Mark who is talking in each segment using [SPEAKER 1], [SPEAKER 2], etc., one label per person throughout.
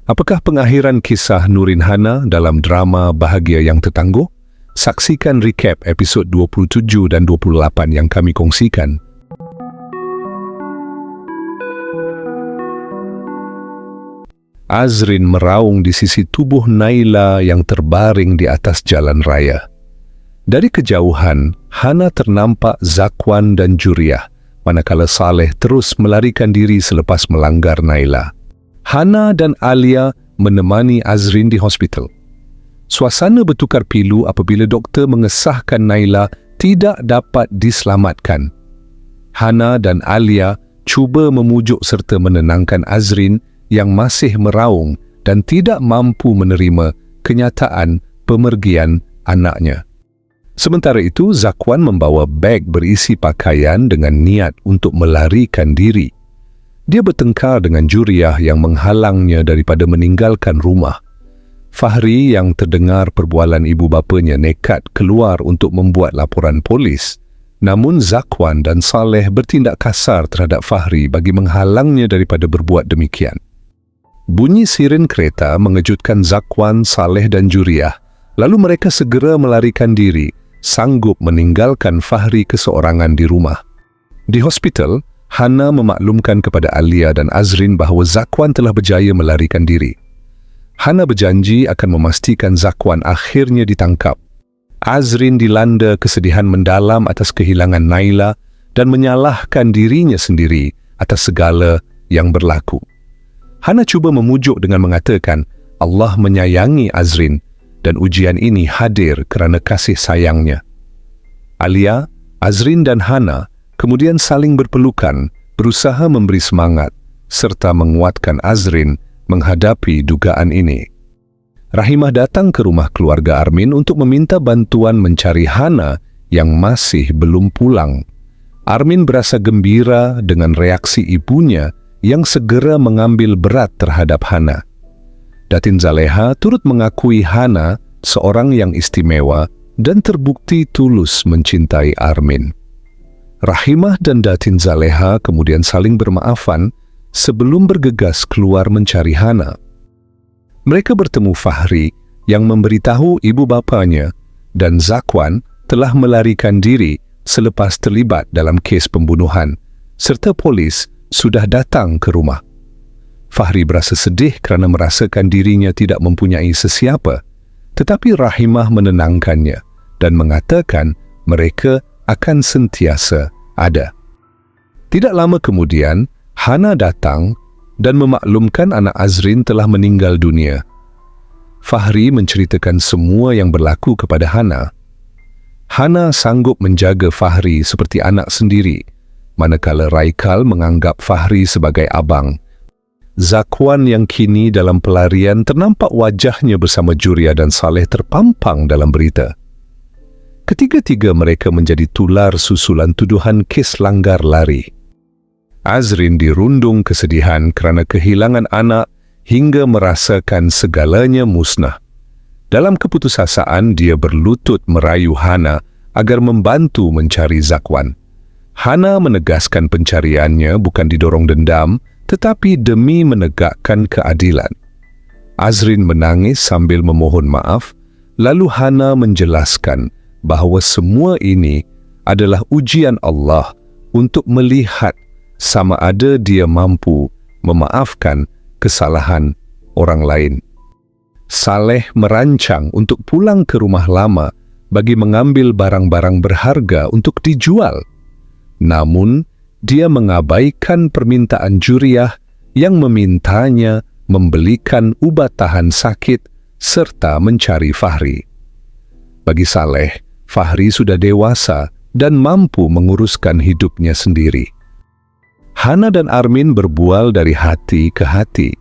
[SPEAKER 1] Apakah pengakhiran kisah Nurin Hana dalam drama Bahagia yang Tertangguh? Saksikan recap episod 27 dan 28 yang kami kongsikan. Azrin meraung di sisi tubuh Naila yang terbaring di atas jalan raya. Dari kejauhan, Hana ternampak Zakwan dan Juriah, manakala Saleh terus melarikan diri selepas melanggar Naila. Hana dan Alia menemani Azrin di hospital. Suasana bertukar pilu apabila doktor mengesahkan Naila tidak dapat diselamatkan. Hana dan Alia cuba memujuk serta menenangkan Azrin yang masih meraung dan tidak mampu menerima kenyataan pemergian anaknya. Sementara itu, Zakwan membawa beg berisi pakaian dengan niat untuk melarikan diri. Dia bertengkar dengan Juriah yang menghalangnya daripada meninggalkan rumah. Fahri yang terdengar perbualan ibu bapanya nekat keluar untuk membuat laporan polis. Namun Zakwan dan Saleh bertindak kasar terhadap Fahri bagi menghalangnya daripada berbuat demikian. Bunyi siren kereta mengejutkan Zakwan, Saleh dan Juriah. Lalu mereka segera melarikan diri, sanggup meninggalkan Fahri keseorangan di rumah. Di hospital, Hana memaklumkan kepada Alia dan Azrin bahawa Zakwan telah berjaya melarikan diri. Hana berjanji akan memastikan Zakwan akhirnya ditangkap. Azrin dilanda kesedihan mendalam atas kehilangan Naila dan menyalahkan dirinya sendiri atas segala yang berlaku. Hana cuba memujuk dengan mengatakan Allah menyayangi Azrin dan ujian ini hadir kerana kasih sayangnya. Alia, Azrin dan Hana kemudian saling berpelukan, berusaha memberi semangat serta menguatkan Azrin menghadapi dugaan ini. Rahimah datang ke rumah keluarga Armin untuk meminta bantuan mencari Hana yang masih belum pulang. Armin berasa gembira dengan reaksi ibunya yang segera mengambil berat terhadap Hana. Datin Zaleha turut mengakui Hana seorang yang istimewa dan terbukti tulus mencintai Armin. Rahimah dan Datin Zaleha kemudian saling bermaafan sebelum bergegas keluar mencari Hana. Mereka bertemu Fahri yang memberitahu ibu bapanya dan Zakwan telah melarikan diri selepas terlibat dalam kes pembunuhan, serta polis sudah datang ke rumah. Fahri berasa sedih kerana merasakan dirinya tidak mempunyai sesiapa, tetapi Rahimah menenangkannya dan mengatakan mereka akan sentiasa ada. Tidak lama kemudian, Hana datang dan memaklumkan anak Azrin telah meninggal dunia. Fahri menceritakan semua yang berlaku kepada Hana. Hana sanggup menjaga Fahri seperti anak sendiri, manakala Raikal menganggap Fahri sebagai abang. Zakwan yang kini dalam pelarian ternampak wajahnya bersama Juriah dan Saleh terpampang dalam berita. Ketiga-tiga mereka menjadi tular susulan tuduhan kes langgar lari. Azrin dirundung kesedihan kerana kehilangan anak hingga merasakan segalanya musnah. Dalam keputusasaan, dia berlutut merayu Hana agar membantu mencari Zakwan. Hana menegaskan pencariannya bukan didorong dendam, tetapi demi menegakkan keadilan. Azrin menangis sambil memohon maaf, lalu Hana menjelaskan bahawa semua ini adalah ujian Allah untuk melihat sama ada dia mampu memaafkan kesalahan orang lain. Saleh merancang untuk pulang ke rumah lama bagi mengambil barang-barang berharga untuk dijual. Namun, dia mengabaikan permintaan Juriah yang memintanya membelikan ubat tahan sakit serta mencari Fahri. Bagi Saleh, Fahri sudah dewasa dan mampu menguruskan hidupnya sendiri. Hana dan Armin berbual dari hati ke hati.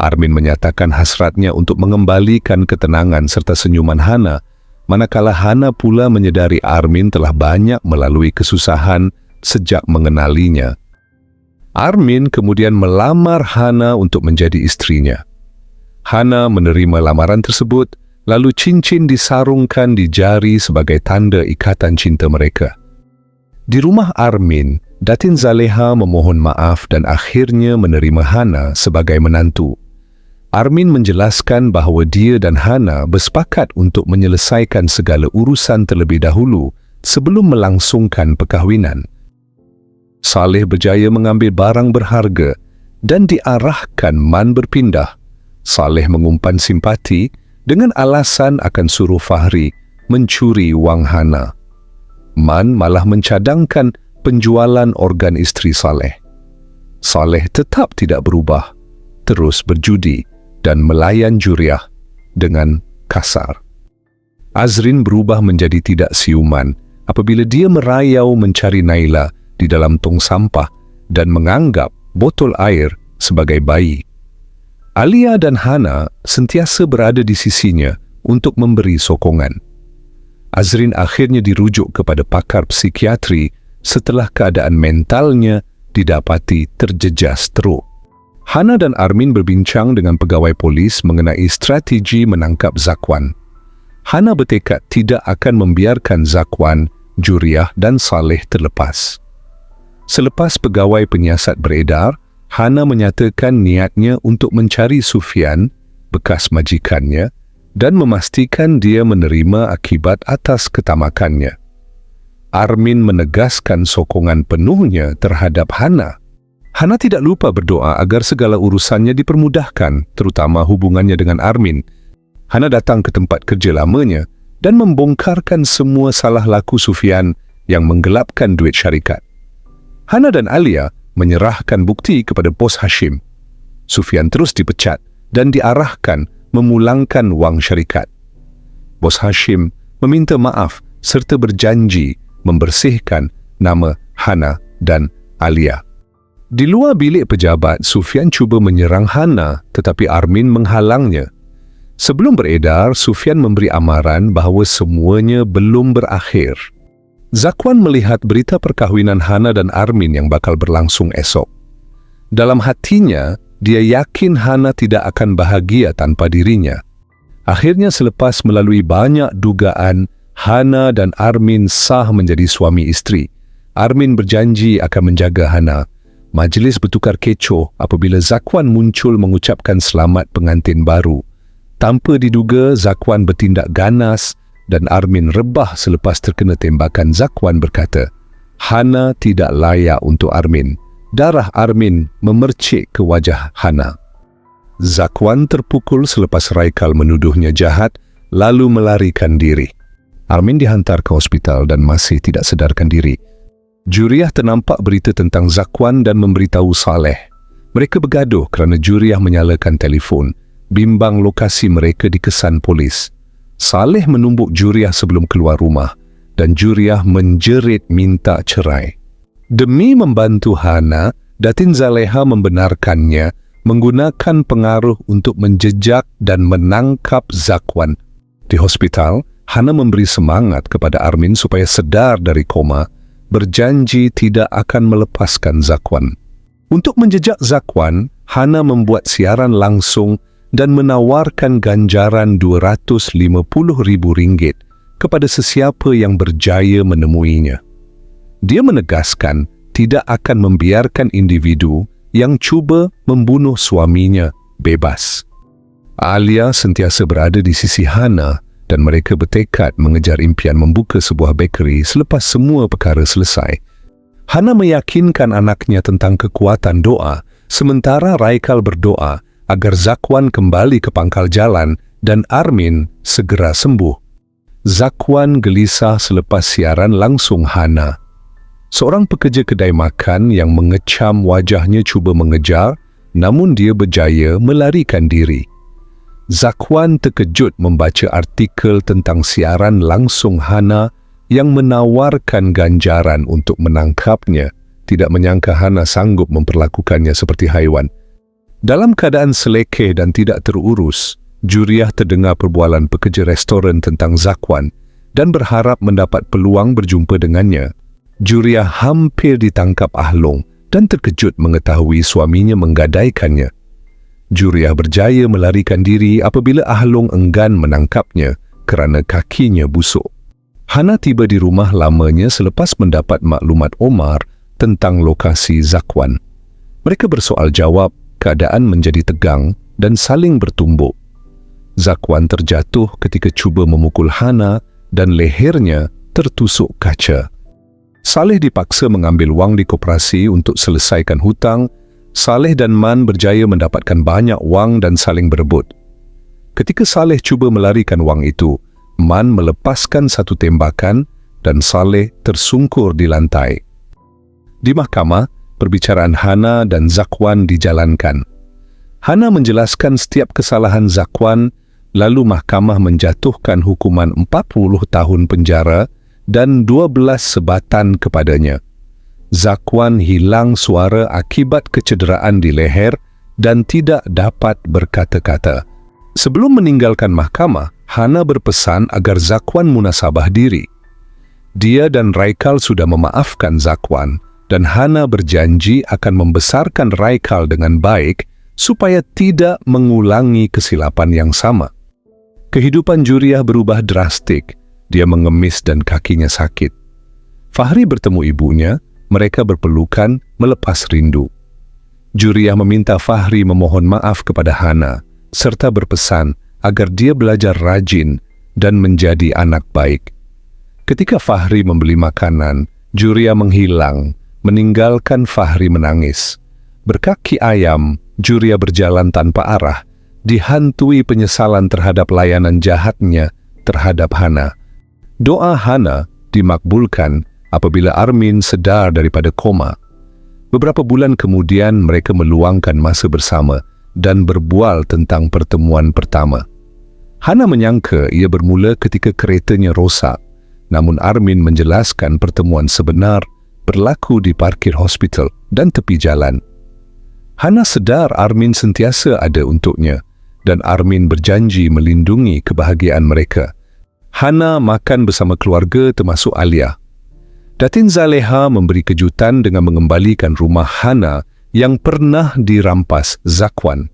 [SPEAKER 1] Armin menyatakan hasratnya untuk mengembalikan ketenangan serta senyuman Hana, manakala Hana pula menyedari Armin telah banyak melalui kesusahan sejak mengenalinya. Armin kemudian melamar Hana untuk menjadi istrinya. Hana menerima lamaran tersebut, lalu cincin disarungkan di jari sebagai tanda ikatan cinta mereka. Di rumah Armin, Datin Zaleha memohon maaf dan akhirnya menerima Hana sebagai menantu. Armin menjelaskan bahawa dia dan Hana bersepakat untuk menyelesaikan segala urusan terlebih dahulu sebelum melangsungkan perkahwinan. Saleh berjaya mengambil barang berharga dan diarahkan Man berpindah. Saleh mengumpan simpati dengan alasan akan suruh Fahri mencuri wang Hana. Man malah mencadangkan penjualan organ isteri Saleh. Saleh tetap tidak berubah, terus berjudi dan melayan Juriah dengan kasar. Azrin berubah menjadi tidak siuman apabila dia merayau mencari Naila di dalam tong sampah dan menganggap botol air sebagai bayi. Alia dan Hana sentiasa berada di sisinya untuk memberi sokongan. Azrin akhirnya dirujuk kepada pakar psikiatri setelah keadaan mentalnya didapati terjejas teruk. Hana dan Armin berbincang dengan pegawai polis mengenai strategi menangkap Zakwan. Hana bertekad tidak akan membiarkan Zakwan, Juriah dan Saleh terlepas. Selepas pegawai penyiasat beredar, Hana menyatakan niatnya untuk mencari Sufian, bekas majikannya, dan memastikan dia menerima akibat atas ketamakannya. Armin menegaskan sokongan penuhnya terhadap Hana. Hana tidak lupa berdoa agar segala urusannya dipermudahkan, terutama hubungannya dengan Armin. Hana datang ke tempat kerja lamanya dan membongkarkan semua salah laku Sufian yang menggelapkan duit syarikat. Hana dan Alia menyerahkan bukti kepada Bos Hashim. Sufian terus dipecat dan diarahkan memulangkan wang syarikat. Bos Hashim meminta maaf serta berjanji membersihkan nama Hana dan Alia. Di luar bilik pejabat, Sufian cuba menyerang Hana tetapi Armin menghalangnya. Sebelum beredar, Sufian memberi amaran bahawa semuanya belum berakhir. Zakwan melihat berita perkahwinan Hana dan Armin yang bakal berlangsung esok. Dalam hatinya, dia yakin Hana tidak akan bahagia tanpa dirinya. Akhirnya selepas melalui banyak dugaan, Hana dan Armin sah menjadi suami isteri. Armin berjanji akan menjaga Hana. Majlis bertukar kecoh apabila Zakwan muncul mengucapkan selamat pengantin baru. Tanpa diduga, Zakwan bertindak ganas dan Armin rebah selepas terkena tembakan. Zakwan berkata, Hana tidak layak untuk Armin. Darah Armin memercik ke wajah Hana. Zakwan terpukul selepas Raikal menuduhnya jahat lalu melarikan diri. Armin dihantar ke hospital dan masih tidak sedarkan diri. Juriah ternampak berita tentang Zakwan dan memberitahu Saleh. Mereka bergaduh kerana Juriah menyalakan telefon, bimbang lokasi mereka dikesan polis. Saleh menumbuk Juriah sebelum keluar rumah dan Juriah menjerit minta cerai. Demi membantu Hana, Datin Zaleha membenarkannya menggunakan pengaruh untuk menjejak dan menangkap Zakwan. Di hospital, Hana memberi semangat kepada Armin supaya sedar dari koma, berjanji tidak akan melepaskan Zakwan. Untuk menjejak Zakwan, Hana membuat siaran langsung dan menawarkan ganjaran RM250,000 kepada sesiapa yang berjaya menemuinya. Dia menegaskan tidak akan membiarkan individu yang cuba membunuh suaminya bebas. Alia sentiasa berada di sisi Hana dan mereka bertekad mengejar impian membuka sebuah bakery selepas semua perkara selesai. Hana meyakinkan anaknya tentang kekuatan doa, sementara Raikal berdoa agar Zakwan kembali ke pangkal jalan dan Armin segera sembuh. Zakwan gelisah selepas siaran langsung Hana. Seorang pekerja kedai makan yang mengecam wajahnya cuba mengejar, namun dia berjaya melarikan diri. Zakwan terkejut membaca artikel tentang siaran langsung Hana yang menawarkan ganjaran untuk menangkapnya. Tidak menyangka Hana sanggup memperlakukannya seperti haiwan. Dalam keadaan selekeh dan tidak terurus, Juriah terdengar perbualan pekerja restoran tentang Zakwan dan berharap mendapat peluang berjumpa dengannya. Juriah hampir ditangkap Ahlong dan terkejut mengetahui suaminya menggadaikannya. Juriah berjaya melarikan diri apabila Ahlong enggan menangkapnya kerana kakinya busuk. Hana tiba di rumah lamanya selepas mendapat maklumat Omar tentang lokasi Zakwan. Mereka bersoal jawab, keadaan menjadi tegang dan saling bertumbuk. Zakwan terjatuh ketika cuba memukul Hana dan lehernya tertusuk kaca. Saleh dipaksa mengambil wang di koperasi untuk selesaikan hutang. Saleh dan Man berjaya mendapatkan banyak wang dan saling berebut. Ketika Saleh cuba melarikan wang itu, Man melepaskan satu tembakan dan Saleh tersungkur di lantai. Di mahkamah, perbicaraan Hana dan Zakwan dijalankan. Hana menjelaskan setiap kesalahan Zakwan, lalu mahkamah menjatuhkan hukuman 40 tahun penjara dan 12 sebatan kepadanya. Zakwan hilang suara akibat kecederaan di leher dan tidak dapat berkata-kata. Sebelum meninggalkan mahkamah, Hana berpesan agar Zakwan munasabah diri. Dia dan Raikal sudah memaafkan Zakwan dan Hana berjanji akan membesarkan Raikal dengan baik supaya tidak mengulangi kesilapan yang sama. Kehidupan Juriah berubah drastik. Dia mengemis dan kakinya sakit. Fahri bertemu ibunya, mereka berpelukan melepas rindu. Juriah meminta Fahri memohon maaf kepada Hana, serta berpesan agar dia belajar rajin dan menjadi anak baik. Ketika Fahri membeli makanan, Juriah menghilang, meninggalkan Fahri menangis. Berkaki ayam, Juriah berjalan tanpa arah, dihantui penyesalan terhadap layanan jahatnya terhadap Hana. Doa Hana dimakbulkan apabila Armin sedar daripada koma. Beberapa bulan kemudian mereka meluangkan masa bersama dan berbual tentang pertemuan pertama. Hana menyangka ia bermula ketika keretanya rosak, namun Armin menjelaskan pertemuan sebenar berlaku di parkir hospital dan tepi jalan. Hana sedar Armin sentiasa ada untuknya dan Armin berjanji melindungi kebahagiaan mereka. Hana makan bersama keluarga termasuk Alia. Datin Zaleha memberi kejutan dengan mengembalikan rumah Hana yang pernah dirampas Zakwan.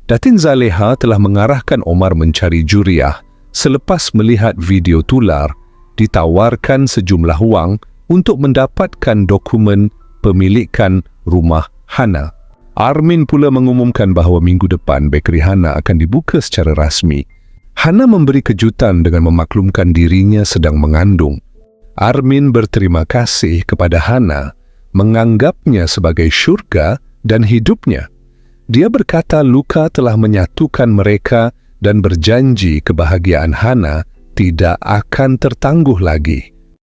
[SPEAKER 1] Datin Zaleha telah mengarahkan Omar mencari Juriah selepas melihat video tular, ditawarkan sejumlah wang untuk mendapatkan dokumen pemilikan rumah Hana. Armin pula mengumumkan bahawa minggu depan bekeri Hana akan dibuka secara rasmi. Hana memberi kejutan dengan memaklumkan dirinya sedang mengandung. Armin berterima kasih kepada Hana, menganggapnya sebagai syurga dan hidupnya. Dia berkata luka telah menyatukan mereka dan berjanji kebahagiaan Hana tidak akan tertangguh lagi.